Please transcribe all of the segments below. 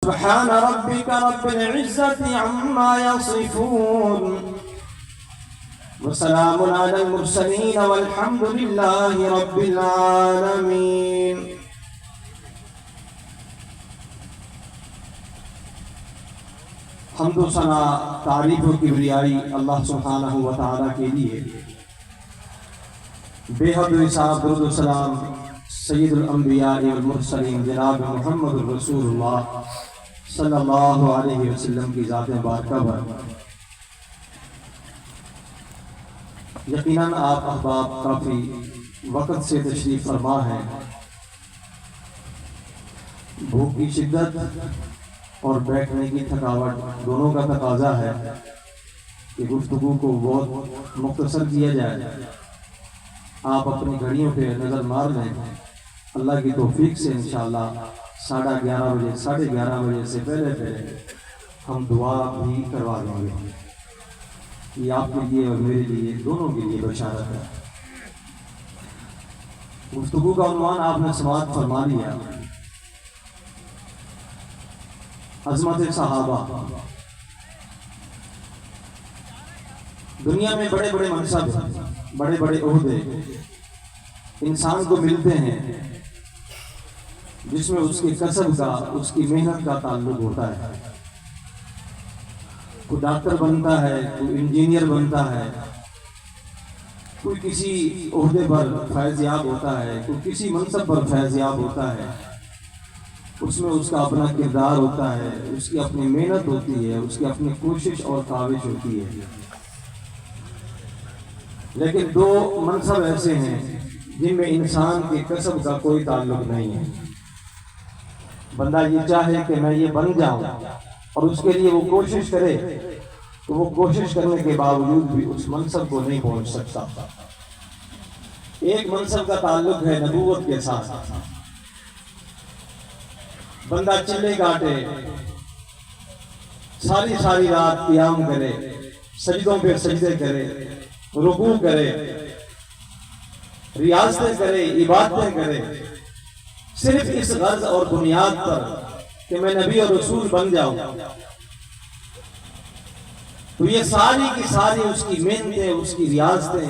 سبحان ربك رب العزة عما يصفون وسلام على المرسلين والحمد لله رب العالمين. حمد و ثنا تعریف و کبریائی اللہ سبحانہ و تعالیٰ کے لیے. بے حد نصاب درود و سلام سید الانبیاء والمرسلین جناب محمد رسول اللہ صلی اللہ علیہ وسلم کی ذات مبارکہ پر. یقیناً آپ احباب کافی وقت سے تشریف فرما ہیں. بھوک کی شدت اور بیٹھنے کی تھکاوٹ دونوں کا تقاضا ہے کہ گفتگو کو بہت مختصر کیا جائے. آپ اپنی گھڑیوں پہ نظر مار لیں. اللہ کی توفیق سے انشاءاللہ 11:30 بجے سے پہلے ہم دعا بھی کروا دیں گے. یہ آپ کے لیے اور میرے لیے دونوں کے لیے بشارت ہے. گفتگو کا عنوان آپ نے سماعت فرما لیا. عظمت صحابہ. دنیا میں بڑے بڑے منصب بڑے بڑے عہدے انسان کو ملتے ہیں جس میں اس کے کسب کا اس کی محنت کا تعلق ہوتا ہے. کوئی ڈاکٹر بنتا ہے, کوئی انجینئر بنتا ہے, کوئی کسی عہدے پر فیض یاب ہوتا ہے, کوئی کسی منصب پر فیض یاب ہوتا ہے. اس میں اس کا اپنا کردار ہوتا ہے, اس کی اپنی محنت ہوتی ہے, اس کی اپنی کوشش اور کاوش ہوتی ہے. لیکن دو منصب ایسے ہیں جن میں انسان کے کسب کا کوئی تعلق نہیں ہے. بندہ یہ چاہے کہ میں یہ بن جاؤں اور اس کے لیے وہ کوشش کرے تو وہ کوشش کرنے کے باوجود بھی اس منصب کو نہیں پہنچ سکتا. ایک منصب کا تعلق ہے نبوت کے ساتھ. بندہ چلے کاٹے, ساری رات قیام کرے, سجدوں پہ سجدے کرے, رکوع کرے, ریاضتیں کرے, عبادتیں کرے, صرف اس غرض اور بنیاد پر کہ میں نبی اور رسول بن جاؤں. تو یہ ساری کی ساری اس کی محنتیں, اس کی ریاضتیں,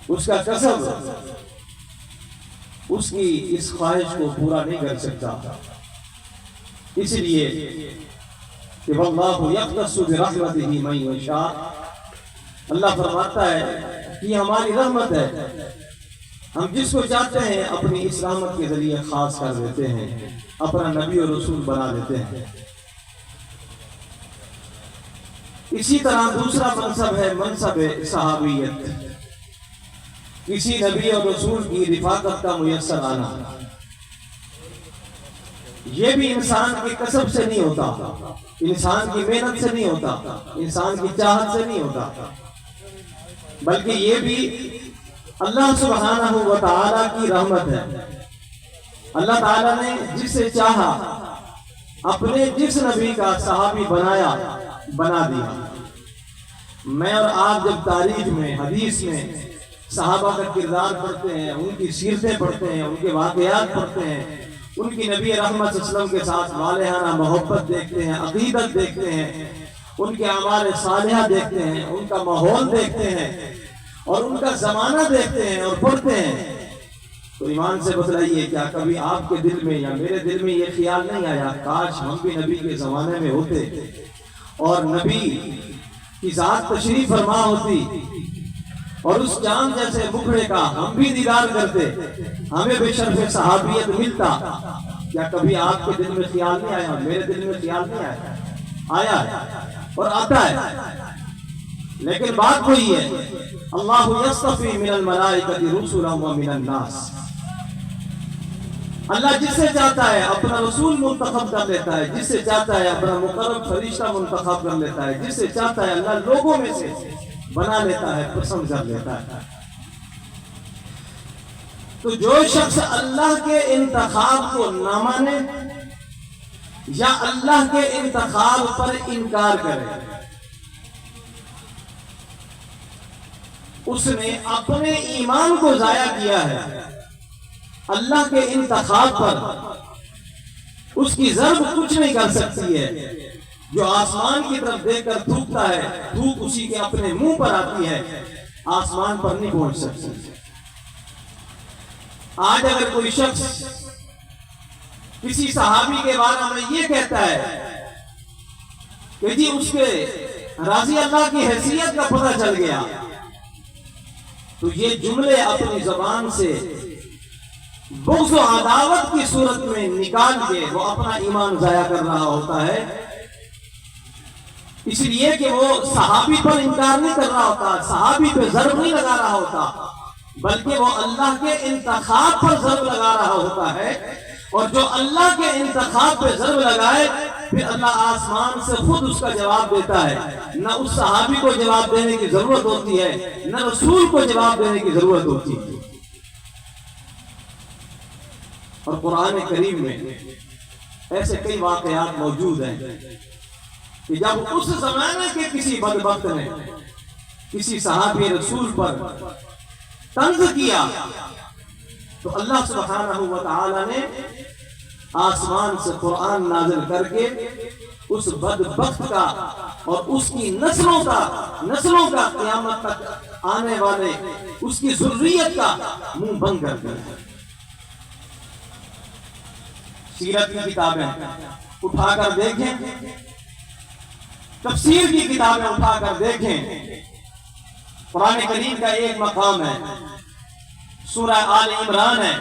اس کا کسب اس کی اس خواہش کو پورا نہیں کر سکتا. اس لیے کہ واللہ یختص برحمتہ من یشاء, اللہ فرماتا ہے کہ ہماری رحمت ہے, ہم جس کو چاہتے ہیں اپنی اس رحمت کے ذریعے خاص کر دیتے ہیں, اپنا نبی اور رسول بنا دیتے ہیں. اسی طرح دوسرا منصب ہے منصب صحابیت. کسی نبی اور رسول کی رفاقت کا میسر آنا. یہ بھی انسان کے کسب سے نہیں ہوتا, انسان کی محنت سے نہیں ہوتا, انسان کی چاہت سے نہیں ہوتا, بلکہ یہ بھی اللہ سبحانہ و تعالیٰ کی رحمت ہے. اللہ تعالیٰ نے جسے چاہا اپنے جس نبی کا صحابی بنایا, بنا دیا. میں اور آپ جب تاریخ میں, حدیث میں صحابہ کا کردار پڑھتے ہیں, ان کی سیرتیں پڑھتے ہیں, ان کے واقعات پڑھتے ہیں, ان کی نبی رحمت صلی اللہ علیہ وسلم کے ساتھ والہانہ محبت دیکھتے ہیں, عقیدت دیکھتے ہیں, ان کے اعمال صالحہ دیکھتے ہیں, ان کا ماحول دیکھتے ہیں اور ان کا زمانہ دیکھتے ہیں اور پڑھتے ہیں, تو ایمان سے بتلائیے کیا کبھی آپ کے دل میں یا میرے دل میں یہ خیال نہیں آیا کاش ہم بھی نبی کے زمانے میں ہوتے اور نبی کی ذات تشریف فرما ہوتی اور اس چاند جیسے مکھڑے کا ہم بھی دیدار کرتے, ہمیں بے شرف صحابیت ملتا؟ کیا کبھی آپ کے دل میں خیال نہیں آیا؟ میرے دل میں خیال نہیں آیا؟ آیا ہے اور آتا ہے. لیکن بات وہی ہے, اللہ یصطفی من الملائکۃ رسلا ومن الناس. اللہ جس سے چاہتا ہے اپنا رسول منتخب کر لیتا ہے, جس سے چاہتا ہے اپنا مقرب فرشتہ منتخب کر لیتا ہے, جس سے چاہتا ہے اللہ لوگوں میں سے بنا لیتا ہے, پسند کر لیتا ہے. تو جو شخص اللہ کے انتخاب کو نہ مانے یا اللہ کے انتخاب پر انکار کرے, اس نے اپنے ایمان کو ضائع کیا ہے. اللہ کے انتخاب پر اس کی ضرب کچھ نہیں کر سکتی ہے. جو آسمان کی طرف دیکھ کر تھوکتا ہے تھوک اسی کے اپنے منہ پر آتی ہے، آسمان پر نہیں پہنچ سکتی. آج اگر کوئی شخص کسی صحابی کے بارے میں یہ کہتا ہے کہ جی اس کے رضی اللہ کی حیثیت کا پتہ چل گیا، تو یہ جملے اپنی زبان سے بغض و عداوت کی صورت میں نکال کے وہ اپنا ایمان ضائع کر رہا ہوتا ہے. اس لیے کہ وہ صحابی پر انکار نہیں کر رہا ہوتا، صحابی پہ ضرب نہیں لگا رہا ہوتا، بلکہ وہ اللہ کے انتخاب پر ضرب لگا رہا ہوتا ہے. اور جو اللہ کے انتخاب پہ ضرب لگائے پھر اللہ آسمان سے خود اس کا جواب دیتا ہے. نہ اس صحابی کو جواب دینے کی ضرورت ہوتی ہے، نہ رسول کو جواب دینے کی ضرورت ہوتی ہے. اور قرآن کریم میں ایسے کئی واقعات موجود ہیں کہ جب اس زمانے کے کسی بدبخت نے کسی صحابی رسول پر طنز کیا تو اللہ سبحانہ و تعالی نے آسمان سے قرآن نازل کر کے اس بدبخت کا اور اس کی نسلوں کا قیامت تک آنے والے اس کی ذریت کا منہ بند کر دیا. سیرت کی کتابیں اٹھا کر دیکھیں، تفسیر کی کتابیں اٹھا کر دیکھیں. قرآن کریم کا ایک مقام ہے، سورہ آل عمران ہے.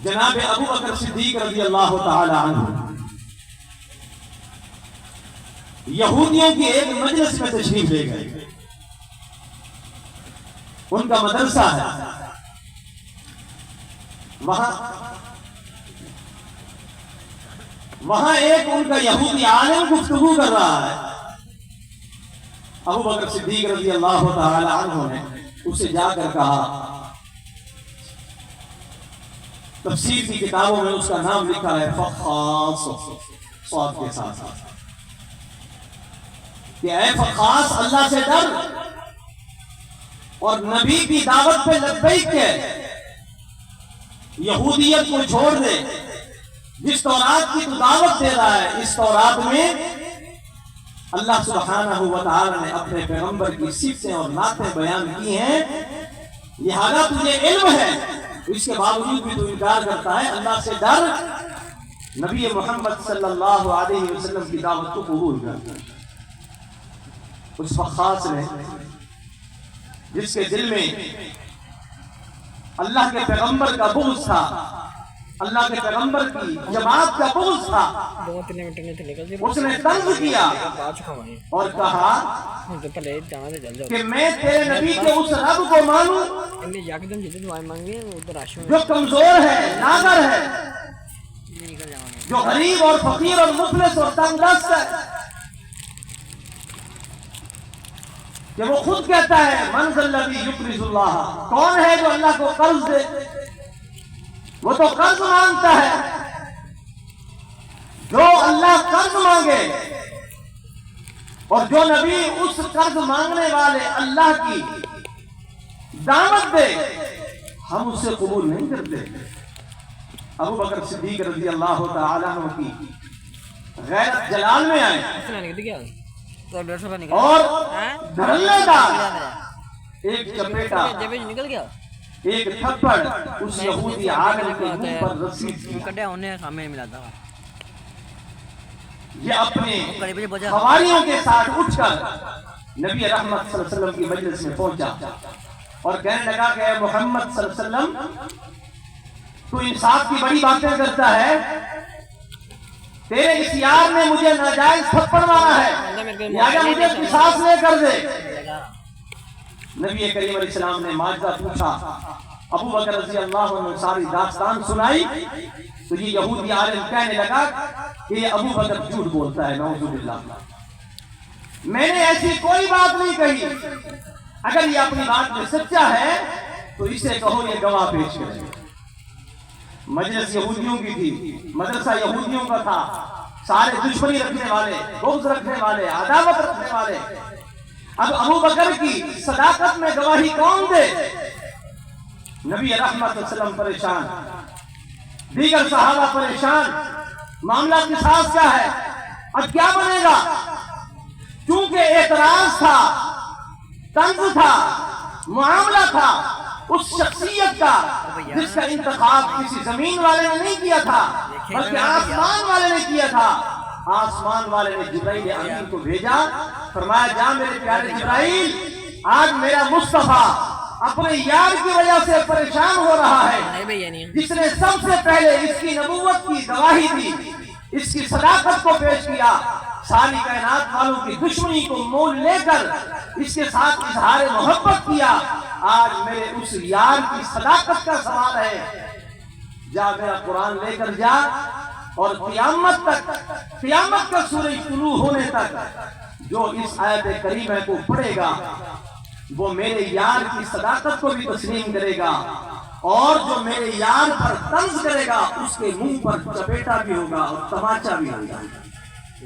جناب ابو بکر صدیق رضی اللہ تعالی عنہ یہودیوں کی ایک مجلس میں تشریف لے گئے. ان کا مدرسہ ہے، وہاں ایک ان کا یہودی عالم گفتگو کر رہا ہے. ابو بکر صدیق رضی اللہ تعالی عنہ نے اسے جا کر کہا، تفسیر کی کتابوں میں اس کا نام لکھا ہے فخاص، صاد کے ساتھ، کہ اے فخاص اللہ سے ڈر اور نبی کی دعوت پہ لبیک کہہ، یہودیت کو چھوڑ دے. جس تورات کی تو دعوت دے رہا ہے، اس تورات میں اللہ سبحانہ و تعالی نے اپنے پیغمبر کی صفتیں اور نعتیں بیان کی ہیں. لہذا تجھے علم ہے، اس کے باوجود بھی تو انکار کرتا ہے. اللہ سے ڈر، نبی محمد صلی اللہ علیہ وسلم کی دعوت کو قبول کر. اس فخاص نے، جس کے دل میں اللہ کے پیغمبر کا بغض تھا، اللہ کے پیغمبر کی جماعت کا بغض تھا، اس نے طنز کیا اور کہا کہ میں تیرے نبی کے اس رب کو مانوں جو کمزور ہے، ناگر ہے، جو غریب اور فقیر اور مفلس اور تنگ دست ہے، کہ وہ خود کہتا ہے من ذا الذی یقرض اللہ، کون ہے جو اللہ کو قرض دے؟ وہ تو قرض مانگتا ہے. جو اللہ قرض مانگے اور جو نبی اس قرض مانگنے والے اللہ کی دعوت دے، ہم اسے قبول نہیں کرتے. ابو بکر صدیق رضی اللہ تعالیٰ عنہ کی غیرت جلال میں آئے اور دھڑلے دار ایک چپیٹا، ایک تھپڑ اس یہودی عالم کے منہ پر رسید کیا. یہ اپنے حواریوں کے ساتھ اٹھ کر نبی رحمت صلی اللہ علیہ وسلم کی مجلس میں پہنچا اور کہنے لگا کہ اے محمد صلی اللہ علیہ وسلم، تو انصاف کی بڑی باتیں کرتا ہے، تیرے اس یار نے مجھے ناجائز تھپڑ مارا ہے، لہذا مجھے قصاص لے کر دے. نبی کریم علیہ السلام نے معجزہ پوچھا، ابو بکر رضی اللہ عنہ ساری داستان سنائی تو یہ یہودی عالم کہنے لگا کہ یہ ابو بکر جھوٹ بولتا ہے، نعوذ باللہ، میں نے ایسی کوئی بات نہیں کہی. اگر یہ اپنی بات میں سچا ہے تو اسے کہو یہ گواہ پیش کرے. مجلس یہودیوں کی تھی، مدرسہ یہودیوں کا تھا، سارے دشمنی رکھنے والے، بغض رکھنے والے، عداوت رکھنے والے. اب ابو بکر کی صداقت میں گواہی کون دے؟ نبی رحمت صلی اللہ علیہ وسلم پریشان. دیگر صحابہ پریشان، معاملہ قصاص کا ہے، اب کیا بنے گا؟ چونکہ اعتراض تھا، طنز تھا، معاملہ تھا اس شخصیت کا جس کا انتخاب کسی زمین والے نے نہیں کیا تھا بلکہ آسمان والے نے کیا تھا۔ آسمان والے نے جبرائیل امین کو بھیجا، فرمایا جا میرے پیارے جبرائیل، آج میرا مصطفیٰ اپنے یار کی وجہ سے پریشان ہو رہا ہے، جس نے سب سے پہلے اس کی نبوت کی گواہی دی، اس کی صداقت کو پیش کیا، ساری کائنات والوں کی دشمنی کو مول لے کر اس کے ساتھ اظہار محبت کیا، آج میرے اس یار کی صداقت کا سوال ہے، جا میرا قرآن لے کر جا اور قیامت کا سورج طلوع ہونے تک جو اس آیت کریمہ کو پڑھے گا وہ میرے یار کی صداقت کو بھی تسلیم کرے گا، اور جو میرے یار پر طنز کرے گا اس کے منہ پر چپیٹا بھی ہوگا اور تماچا بھی ہوگا۔